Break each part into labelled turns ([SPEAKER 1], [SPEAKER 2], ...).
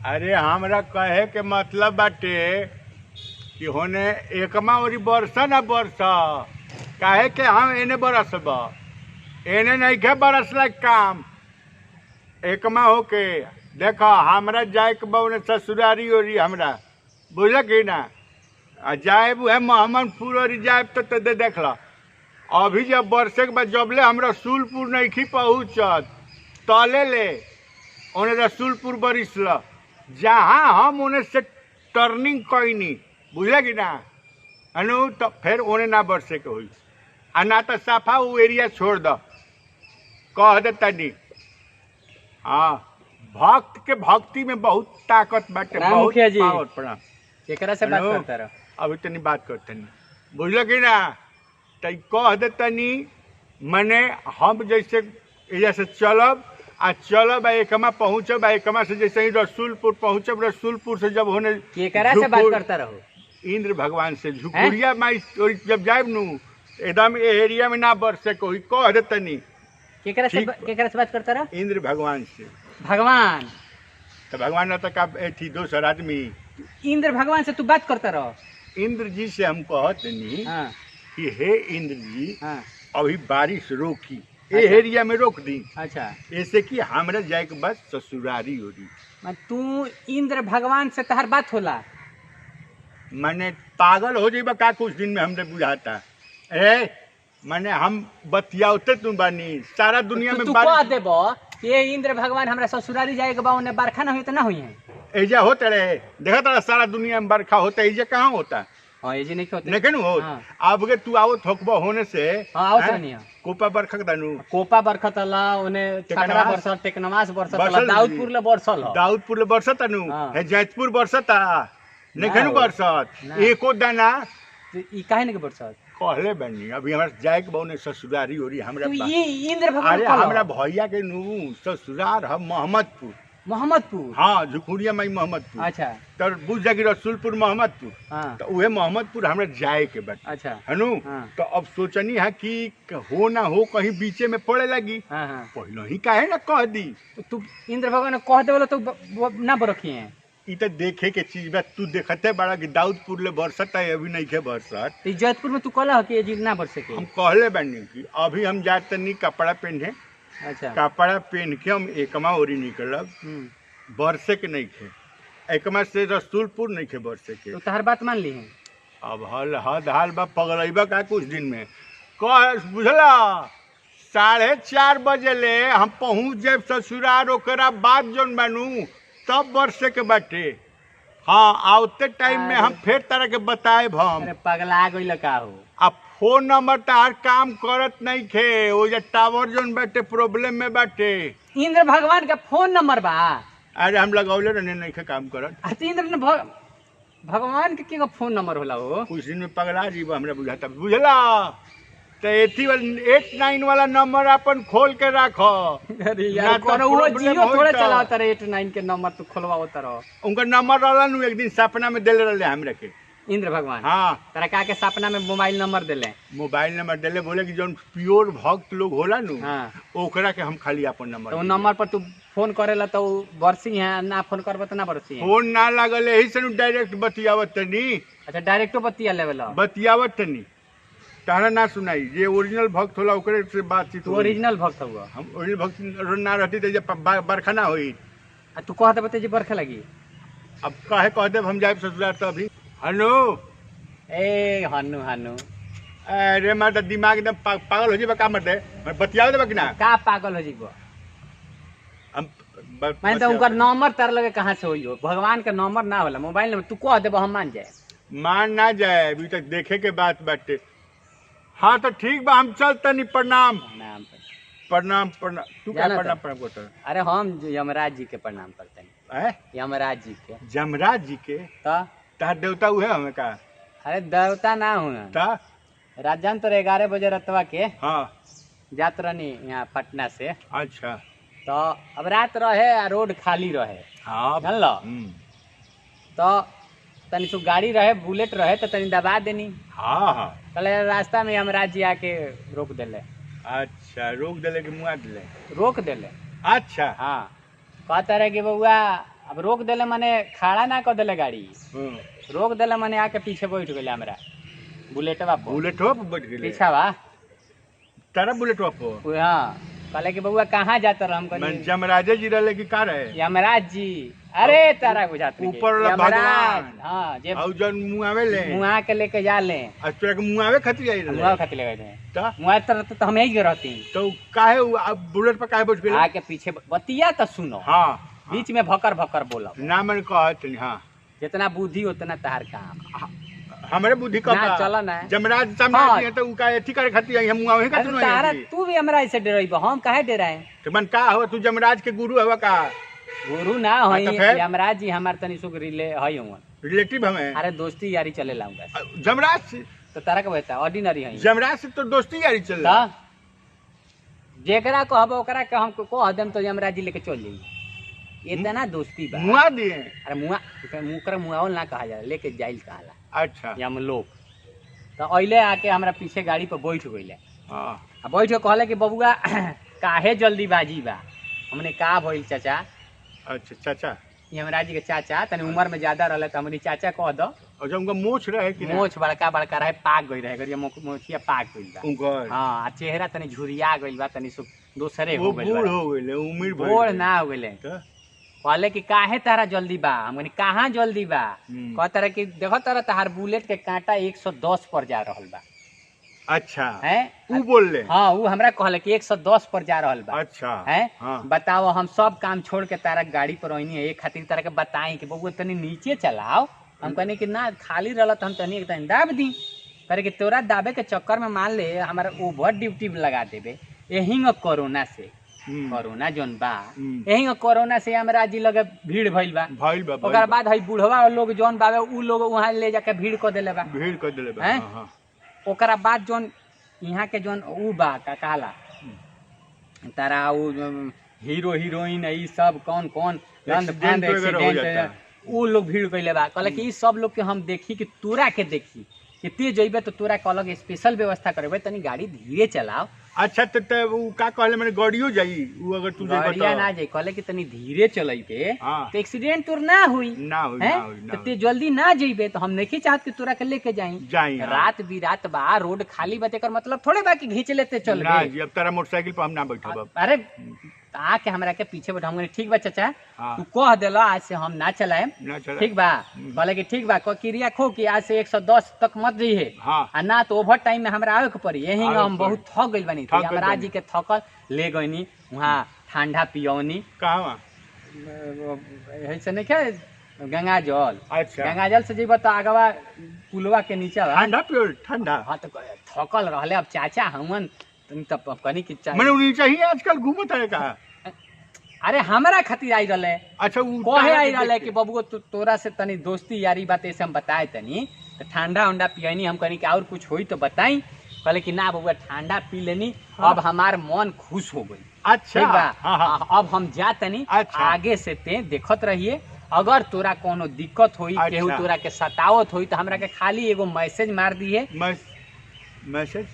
[SPEAKER 1] अरे हमरा कहे के मतलब बाटे कि होने एकमा ओरी बरसा ना बरसा काहे के हम एने बरसब एने नहीं के बरसला काम एकमा होके देखो हमरा जाए के बा ससुरारी ओरी हमरा बुझल कि ना जाएब है मोहम्मदपुर ओरी जाएब तो देख लो अभी जब बरसे के बाद जबले हम रसूलपुर नहीं खी पहुँचत तले ले उन्हें रसूलपुर बरिस ल जहाँ हम उन्हें से टर्निंग कैनी बुझे कि ना अनु तो फिर उन्हें ना बरसे के हुई आ ना तो साफा वो एरिया छोड़ दो कह दे तनी। हाँ भक्त के भक्ति में बहुत ताकत बाटे बहुत पावर पड़ा
[SPEAKER 2] एकरा से बात करता रहो
[SPEAKER 1] अभी तनी बात करते नहीं बुझल कि ना तो कह दे तनी मने हम जैसे एरिया से चलब आ चलब एकमा पहुँचब एकमा से जैसे ही रसूलपुर पहुँचब रसूलपुर से जब होने
[SPEAKER 2] केकरा से बात करता रहो
[SPEAKER 1] इंद्र भगवान से झुकुरिया माई जब जाएब नू एकदम एरिया में ना बरसे कोई कह दे तनी
[SPEAKER 2] केकरा से बात करता रहो
[SPEAKER 1] इंद्र भगवान से
[SPEAKER 2] भगवान
[SPEAKER 1] तो भगवान न तक थी दोसर आदमी
[SPEAKER 2] इंद्र भगवान से तू बात करता रहो
[SPEAKER 1] इंद्र जी से हम कहते नहीं
[SPEAKER 2] हाँ।
[SPEAKER 1] कि हे इंद्र जी
[SPEAKER 2] हाँ।
[SPEAKER 1] अभी बारिश रोकी
[SPEAKER 2] अच्छा।
[SPEAKER 1] एरिया में रोक दी
[SPEAKER 2] अच्छा
[SPEAKER 1] ऐसे कि हमरा जाए के बाद ससुरारी हो रही
[SPEAKER 2] तू इंद्र भगवान से तहर बात होला
[SPEAKER 1] मैंने पागल हो जाइबा का कुछ दिन में हमने बुझाता ए मैंने हम बतियाते तुम बानी सारा दुनिया में
[SPEAKER 2] तू कह देबो ये इंद्र भगवान हमरा ससुरारी जाए के बा ओने बरखा ना होई त ना होई है
[SPEAKER 1] ऐजा होते रहे देखा था सारा दुनिया में बरखा होता है ऐजा कहाँ होता
[SPEAKER 2] हां ये जी नहीं होते
[SPEAKER 1] लेकिन हो अब के तू आओ थोकबो होने से
[SPEAKER 2] हां आओ तनी
[SPEAKER 1] कोपा बरखा दानु
[SPEAKER 2] कोपा बरखा तला ओने छकरा बरसत टेकनवास बरसत तला दाऊदपुर ले बरसल हो
[SPEAKER 1] दाऊदपुर ले बरसत अनु है जयपुर बरसत नहीं बरसत एको दाना
[SPEAKER 2] ई काहे नहीं बरसत
[SPEAKER 1] कहले बनी अभी हमरा जाए के बहुने ससुरारी हो रही हमरा
[SPEAKER 2] ये इंद्र भगवान
[SPEAKER 1] अरे हमरा भैया के नु ससुरार हम मोहम्मदपुर हाँ झुकुरिया माई मोहम्मदपुर
[SPEAKER 2] अच्छा
[SPEAKER 1] तो बुझ जाएगी रसूलपुर मोहम्मदपुर
[SPEAKER 2] हाँ।
[SPEAKER 1] तो उहे मोहम्मदपुर हमरा जाए के बट
[SPEAKER 2] अच्छा
[SPEAKER 1] है नु
[SPEAKER 2] हाँ।
[SPEAKER 1] तो अब सोचनी है कि हो ना हो कहीं बीचे में पड़े लगी
[SPEAKER 2] हाँ हाँ।
[SPEAKER 1] पहले ही काहे ना कह दी
[SPEAKER 2] तू इंद्र भगवान कह दे बोला तो ना बरखी है
[SPEAKER 1] ई तो देखे के चीज बा तू देखते बड़ा कि दाऊदपुर ले बरसत है अभी नहीं के बरसत
[SPEAKER 2] तो जयपुर में तू कहला कि ये ना बरसे के
[SPEAKER 1] हम कहले बनी कि अभी हम जाते नहीं कपड़ा पहने
[SPEAKER 2] अच्छा
[SPEAKER 1] कपड़ा पहन के हम एकमा ओरी निकलब बरसे के नहीं खे एकमा से रसूलपुर नहीं खे बरसे के
[SPEAKER 2] तो तहर बात मान ली है
[SPEAKER 1] अब हद हाल बा पगलैबा का कुछ दिन में कह बुझला 4:30 बजे ले हम पहुँच जाए ससुरार ओकरा बाद जौन बनू तब बरसे के बाटे हाँ आवते टाइम में हम फिर तरह के बताए हम
[SPEAKER 2] अरे पगला गइल का हो
[SPEAKER 1] अब फोन नंबर तार काम करत नहीं खे वो जे टावर जोन बाटे प्रॉब्लम में बाटे
[SPEAKER 2] इंद्र भगवान का फोन नंबर बा
[SPEAKER 1] अरे हम लगौले रहने नहीं खे काम करत
[SPEAKER 2] इंद्र ने भगवान के फोन नंबर होला हो
[SPEAKER 1] कुछ दिन में पगला जीव हमरा बुझाता बुझला तो 89 वाला नंबर अपन खोल के रखो
[SPEAKER 2] अरे यार कोनो वो जियो थोड़े चलावता रे 89 के नंबर तू खोलवावता रहो
[SPEAKER 1] उनका नंबर रहला नु एक दिन सपना में देले रहले हमरा के
[SPEAKER 2] इंद्र भगवान
[SPEAKER 1] हाँ
[SPEAKER 2] तेरा का के सपना में मोबाइल नंबर देले
[SPEAKER 1] मोबाइल नंबर देले बोले कि जौन प्योर भक्त लोग होला नु
[SPEAKER 2] हाँ।
[SPEAKER 1] ओकरा के हम खाली अपन नंबर
[SPEAKER 2] तो नंबर पर तू फोन करेला तो बरसी है ना फोन करबा तो ना बरसी है
[SPEAKER 1] फोन ना लागल यही से डायरेक्ट बतियावत तनी
[SPEAKER 2] अच्छा डायरेक्टो बतिया लेवल
[SPEAKER 1] बतियावत तनी तारा ना सुनाई जे ओरिजिनल भक्त होला ओकरे से बातचीत
[SPEAKER 2] तू ओरिजिनल भक्त हुआ
[SPEAKER 1] हम ओरिजिनल भक्त ना रहती तो जब बरखा ना होई
[SPEAKER 2] तू कहते बते जी बरखा लगी
[SPEAKER 1] अब काहे कह दे हम जाए ससुराल तो अभी हनु
[SPEAKER 2] ए हनु हनु
[SPEAKER 1] अरे मार दिमाग एकदम पागल हो जेबा का मत दे मैं बतिया देबा कि ना
[SPEAKER 2] का पागल हो जीबो
[SPEAKER 1] हम
[SPEAKER 2] मैं तो उनका नंबर तार लगे कहां से होई हो भगवान का नंबर ना होला मोबाइल नंबर तू कह देबो हम मान जाए
[SPEAKER 1] मान ना जाए अभी तक देखे के बात बाटे हाँ तो ठीक बा हम चल तनी प्रणाम प्रणाम प्रणाम तू क्या प्रणाम प्रणाम करता
[SPEAKER 2] अरे हम यमराज जी के प्रणाम करते हैं यमराज जी के
[SPEAKER 1] यमराज जी के तार देवता हुए हमें का
[SPEAKER 2] अरे देवता ना हूँ राजन तो 11 बजे रतवा के
[SPEAKER 1] हाँ
[SPEAKER 2] जात रहनी यहाँ पटना से
[SPEAKER 1] अच्छा
[SPEAKER 2] तो अब रात रहे रोड खाली रहे
[SPEAKER 1] हाँ
[SPEAKER 2] जान लो तो तनी तू गाड़ी रहे बुलेट रहे तो तनी दबा देनी
[SPEAKER 1] हाँ हाँ
[SPEAKER 2] कल रास्ता में यमराज जी आके रोक देले
[SPEAKER 1] अच्छा रोक देले कि मुआ देले
[SPEAKER 2] रोक देले
[SPEAKER 1] अच्छा
[SPEAKER 2] हाँ कहता रहे कि बउआ अब रोक देले मने खड़ा ना कर देले गाड़ी,
[SPEAKER 1] हाँ।
[SPEAKER 2] रोक देले मने आके पीछे बैठ गेले हमरा बुलेटवा पर,
[SPEAKER 1] बुलेटवा पर बैठ गेले
[SPEAKER 2] पीछा बा
[SPEAKER 1] तारा बुलेटवा पर।
[SPEAKER 2] हाँ कहले कि बउआ कहाँ जाता रह, हम
[SPEAKER 1] मैं
[SPEAKER 2] कहनी
[SPEAKER 1] जमराजे जी रहले कि का रहे
[SPEAKER 2] यमराज जी। अरे तारा बुझात नहीं
[SPEAKER 1] ऊपर वाला
[SPEAKER 2] यमराज,
[SPEAKER 1] भगवान।
[SPEAKER 2] हाँ जे
[SPEAKER 1] और जन मुंह आवे ले
[SPEAKER 2] मुआ के लेके जा ले,
[SPEAKER 1] आ तोरा के मुंह आवे खातिर आई
[SPEAKER 2] मुआ
[SPEAKER 1] रहले
[SPEAKER 2] खातिर लगे थे
[SPEAKER 1] त
[SPEAKER 2] मुआ तर तो हम यही रहती
[SPEAKER 1] तो काहे अब बुलेट पर काहे बैठ गेले?
[SPEAKER 2] आके पीछे बतिया तो सुनो,
[SPEAKER 1] हां
[SPEAKER 2] बीच में भकर भकर बोला,
[SPEAKER 1] ना मन कहत नहीं। हां
[SPEAKER 2] जितना बुद्धि उतना तहार काम
[SPEAKER 1] हमरे बुद्धि का
[SPEAKER 2] ना चला ना
[SPEAKER 1] जमराज
[SPEAKER 2] हाँ।
[SPEAKER 1] सम्राट जी तो उ का एथी करे खातिर आई हम मुंह आवे खातिर
[SPEAKER 2] अरे
[SPEAKER 1] नहीं
[SPEAKER 2] तारा
[SPEAKER 1] आई।
[SPEAKER 2] तू भी हमरा ऐसे डराई हम काहे डराए,
[SPEAKER 1] तो मन का हो तू जमराज के गुरु हवा का
[SPEAKER 2] गुरु ना
[SPEAKER 1] हाँ,
[SPEAKER 2] होई
[SPEAKER 1] तो फिर?
[SPEAKER 2] यमराज जी हमार तनी सुख रिले हई हूं,
[SPEAKER 1] रिलेटिव हमें
[SPEAKER 2] अरे दोस्ती यारी चले लाऊंगा
[SPEAKER 1] जमराज से
[SPEAKER 2] तो तारा के बता ऑर्डिनरी हई
[SPEAKER 1] जमराज से तो दोस्ती यारी चल
[SPEAKER 2] ता जेकरा कहब ओकरा के हम कह देम तो यमराज जी लेके चल जाई, इतना दोस्ती बा।
[SPEAKER 1] मुआ दिए।
[SPEAKER 2] अरे मुआ मुकरा मुआवल ना कहा जाला, लेके जाइल कहाला
[SPEAKER 1] अच्छा
[SPEAKER 2] यम लोग। तो अइले आके हमरा पीछे गाड़ी पर बैठ गइले,
[SPEAKER 1] हां
[SPEAKER 2] आ बैठ के कहले कि बबुआ काहे जल्दीबाजी बा, हमने का भइल चाचा,
[SPEAKER 1] अच्छा चाचा
[SPEAKER 2] यमराज जी के चाचा तनी उम्र में ज्यादा रहले तो हमनी चाचा कह दो,
[SPEAKER 1] और जब उनका मोछ रहे कि ना
[SPEAKER 2] मोछ बड़का बड़का रहे पाक गई रहे गरिया मोछिया पाक गइल बा,
[SPEAKER 1] उनकर
[SPEAKER 2] हाँ आ चेहरा तनी झुरिया गइल बा, तनी दोसरे
[SPEAKER 1] वो
[SPEAKER 2] हो गइल
[SPEAKER 1] बूढ़
[SPEAKER 2] बा,
[SPEAKER 1] हो गइले उम्र भर
[SPEAKER 2] बूढ़
[SPEAKER 1] गइले।
[SPEAKER 2] ना हो गइले।
[SPEAKER 1] तो?
[SPEAKER 2] कहले कि काहे तारा जल्दी बा, हम कहनी कहाँ जल्दी बा, कहता रहे कि देखो तारा तहार बुलेट के कांटा 110 पर जा रहल बा।
[SPEAKER 1] अच्छा
[SPEAKER 2] हैं
[SPEAKER 1] तू बोल ले।
[SPEAKER 2] हाँ वो हमरा कहले कि 110 पर जा रहल बा।
[SPEAKER 1] अच्छा
[SPEAKER 2] हैं
[SPEAKER 1] हाँ।
[SPEAKER 2] बताओ हम सब काम छोड़ के तारा गाड़ी पर आइनी है, एक खातिर तारा के बताई कि बबुआ तनी नीचे चलाओ, हम कहनी कि ना खाली रहल तो हम तनी एक दाब दी, करे कि तोरा दाबे के चक्कर में मान ले हमारा ओवर ड्यूटी लगा देबे, यही कोरोना से कोरोना जोन बा यही कोरोना से हमरा जी लगे भीड़ भइल बा, ओकर बाद हई बुढ़वा लोग जोन बावे उ लोग वहां ले जाके भीड़ कर देले बा,
[SPEAKER 1] भीड़ कर देले बा।
[SPEAKER 2] हैं?
[SPEAKER 1] हाँ।
[SPEAKER 2] ओकरा बाद जोन यहाँ के जोन उ बा का कहला तारा उ हीरो हीरोइन ई सब कौन कौन
[SPEAKER 1] एक्सीडेंट वगैरह हो जाता है।
[SPEAKER 2] उ लोग भीड़ कइले बा, कहले कि ई सब लोग के हम देखी कि तोरा के देखी कि ते जइबे तो तोरा के अलग स्पेशल व्यवस्था करबे, तनी गाड़ी धीरे चलाओ।
[SPEAKER 1] अच्छा तो वो का कहले मैंने गाड़ियों जाई वो अगर तू जाई
[SPEAKER 2] गाड़िया ना जाई, कहले कि तनी धीरे चलइबे
[SPEAKER 1] हाँ।
[SPEAKER 2] तो एक्सीडेंट तोर ना हुई,
[SPEAKER 1] ना हुई
[SPEAKER 2] हैं?
[SPEAKER 1] ना हुई ना
[SPEAKER 2] तो ते जल्दी ना जइबे तो हम नहीं चाहत कि तोरा के लेके
[SPEAKER 1] जाई,
[SPEAKER 2] जाई,
[SPEAKER 1] हाँ।
[SPEAKER 2] रात बिरात बा रोड खाली बते कर मतलब थोड़े बा कि घींच लेते चल
[SPEAKER 1] ना
[SPEAKER 2] गए।
[SPEAKER 1] जी अब तेरा मोटरसाइकिल पर हम ना बैठब अब।
[SPEAKER 2] अरे आके हमरा के पीछे बैठा, हम ठीक बा चाचा
[SPEAKER 1] हाँ।
[SPEAKER 2] तू कह देला आज से हम ना चलाए,
[SPEAKER 1] ना चला
[SPEAKER 2] ठीक बा, कहले कि ठीक बा, क्रिया खो कि आज से 110 तक मत जइहे,
[SPEAKER 1] हाँ।
[SPEAKER 2] आ ना तो ओवर टाइम में हमरा आवे के पड़ी, यही
[SPEAKER 1] आवे
[SPEAKER 2] हम
[SPEAKER 1] के
[SPEAKER 2] बहुत थक गइल बानी,
[SPEAKER 1] थक गइल
[SPEAKER 2] यमराज
[SPEAKER 1] बानी।
[SPEAKER 2] जी के थकल ले गइनी वहाँ ठंडा पियौनी,
[SPEAKER 1] कहाँ
[SPEAKER 2] ऐसे नहीं क्या गंगा जल,
[SPEAKER 1] अच्छा
[SPEAKER 2] गंगा जल से जेबा तो आगवा पुलवा के नीचे बा।
[SPEAKER 1] ठंडा पियो ठंडा
[SPEAKER 2] हाँ तो थकल रहले, अब चाचा हमन तब कहनी कि
[SPEAKER 1] मैंने उन्हीं चाहिए आजकल घूमत है का।
[SPEAKER 2] अरे हमरा खातिर आई रहले,
[SPEAKER 1] अच्छा वो
[SPEAKER 2] कहे आई रहले कि बबुआ तोरा से तनी दोस्ती यारी बात ऐसे हम बताए तनी तो ठंडा उंडा पियनी, हम कहनी कि और कुछ होई तो बताई, कहले कि ना बबुआ ठंडा पी लेनी,
[SPEAKER 1] हाँ।
[SPEAKER 2] अब हमार मन खुश हो गई,
[SPEAKER 1] अच्छा
[SPEAKER 2] ठीक बा,
[SPEAKER 1] हाँ हाँ
[SPEAKER 2] अब हम जा तनी,
[SPEAKER 1] अच्छा।
[SPEAKER 2] आगे से ते देखत रहिए, अगर तोरा कोनो दिक्कत होई
[SPEAKER 1] अच्छा।
[SPEAKER 2] केहू तोरा के सतावत होई तो हमरा के खाली एगो मैसेज मार दिए,
[SPEAKER 1] मैसेज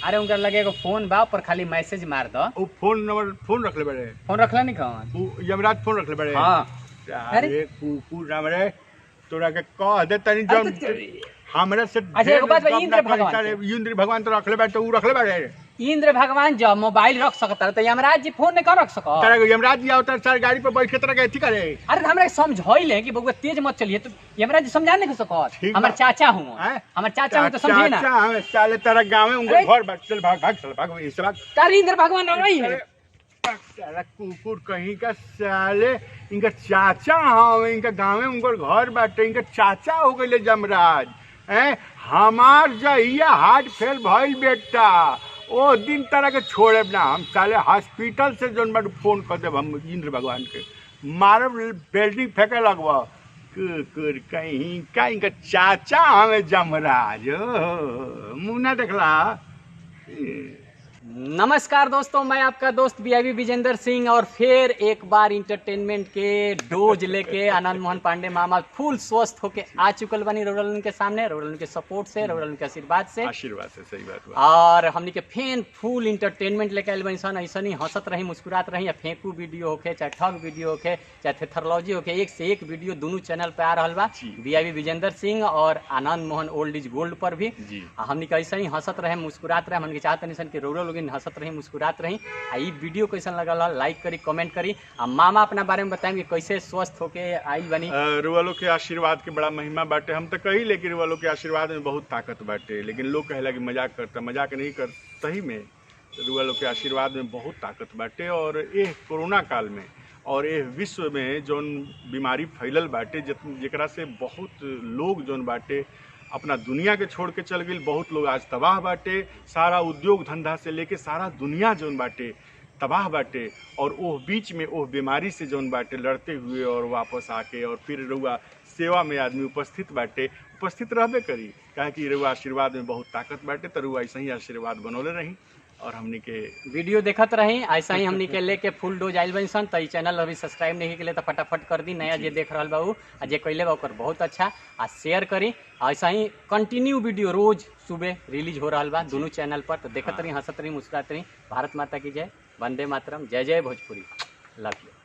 [SPEAKER 2] अरे उनका लगे एगो फोन बा पर खाली मैसेज मार दो,
[SPEAKER 1] वो फोन नंबर फोन रख ले बड़े
[SPEAKER 2] फोन रखला नहीं कौन,
[SPEAKER 1] वो यमराज फोन रख ले बड़े।
[SPEAKER 2] हाँ
[SPEAKER 1] अरे कुकुर नाम रे तोरा के कह दे तनी जब हमरा से
[SPEAKER 2] अच्छा, एगो बात बा, इंद्र भगवान के।
[SPEAKER 1] इंद्र भगवान तो रख ले बड़े तो वो रख ले बड़े।
[SPEAKER 2] इंद्र भगवान जब मोबाइल रख सकता तो यमराज जी फोन नहीं कर रख सको,
[SPEAKER 1] तेरा यमराज जी आवता सर गाड़ी पर बैठ के तरह के अथी करे।
[SPEAKER 2] अरे हमरा समझाइले कि बबुआ तेज मत चलिए, तो यमराज जी समझा नहीं सको,
[SPEAKER 1] ठीक
[SPEAKER 2] हमर
[SPEAKER 1] बा।
[SPEAKER 2] चाचा हूँ,
[SPEAKER 1] हैं?
[SPEAKER 2] हमर चाचा हूँ तो समझिए ना,
[SPEAKER 1] चाचा हमें साले तेरा गांव में उनके
[SPEAKER 2] अरे।
[SPEAKER 1] घर भाग चल भाग भाग चल भाग इस भाग
[SPEAKER 2] तारी इंद्र भगवान रह रही है।
[SPEAKER 1] साला कुकुर कहीं का साले इनका चाचा हवे, इनका गांव में उनकर घर बाटे, इनका चाचा हो गइले जमराज हैं। हमार जहिया हार्ट फेल भइल बेटा ओ दिन तरह के छोड़े ना हम, साले हॉस्पिटल से जोन बार फोन कर देब हम इंद्र भगवान के, मारब बिल्डिंग फेंके लगवा कुकुर कहीं का इनका चाचा हमें जमराज मुँह ना देखला
[SPEAKER 2] नमस्कार दोस्तों, मैं आपका दोस्त वीआईपी विजेंद्र सिंह और फिर एक बार इंटरटेनमेंट के डोज लेके आनंद मोहन पांडे मामा फुल स्वस्थ होके आ चुकल बनी रोडल के सामने, रोडल के सपोर्ट से, रोडल के आशीर्वाद से।
[SPEAKER 1] सही बात बा।
[SPEAKER 2] और हमनी के फैन फुल इंटरटेनमेंट लेके आइल बनी सन। ऐसा नहीं हंसत रही, मुस्कुरात रही, या फेंकू वीडियो होके, चाहे ठग वीडियो होके, चाहे थेथरोलॉजी होके, एक से एक वीडियो दोनों चैनल पे आ रहा बा, वीआईपी विजेंद्र सिंह और Anand Mohan old is gold पर भी। हमनी के ऐसा ही हंसत रहे, मुस्कुरात रहे। हमनी के चाहत नहीं सन कि रोडल लोग हंसत रही, मुस्कुरात रही। आ ई वीडियो कैसन लगल लाइक करी, कमेंट करी। आ मामा अपना बारे में बताएंगे कैसे स्वस्थ होके आइल बनी।
[SPEAKER 1] रुआलो के आशीर्वाद के बड़ा महिमा बाटे। हम तो कही लेकिन रुआलो के आशीर्वाद में बहुत ताकत बाटे, लेकिन लोग कहेला कि मजाक करता, मजाक नहीं कर। सही में रुआलो के आशीर्वाद में बहुत ताकत बाटे। और ये कोरोना काल में और ये विश्व में जौन बीमारी फैलल बाटे, जेकरा से बहुत लोग जौन बाटे अपना दुनिया के छोड़ के चल गई। बहुत लोग आज तबाह बाटे, सारा उद्योग धंधा से लेके सारा दुनिया जौन बाटे तबाह बाटे। और ओह बीच में ओह बीमारी से जौन बाटे लड़ते हुए और वापस आके और फिर रुआ सेवा में आदमी उपस्थित बाटे, उपस्थित रहबे करी। काहे कि रुआ आशीर्वाद में बहुत ताकत बाटे, तो रुआ ऐसा ही आशीर्वाद बनौले रही और हमनी के
[SPEAKER 2] वीडियो देखत रही। ऐसा ही हमनी के लेके फुल डोज आइल बनी सन। तो चैनल अभी सब्सक्राइब नहीं के लिए तो फटाफट कर दी। नया जे देख रहा बा उ आ जे कैले बा ओकर बहुत अच्छा आ शेयर करी। ऐसा ही कंटिन्यू वीडियो रोज सुबह रिलीज हो रहा बा दोनों चैनल पर। तो देखत रही, हंसत रही, मुस्कुरात रही। भारत माता की जय, वंदे मातरम, जय जय भोजपुरी, लव यू।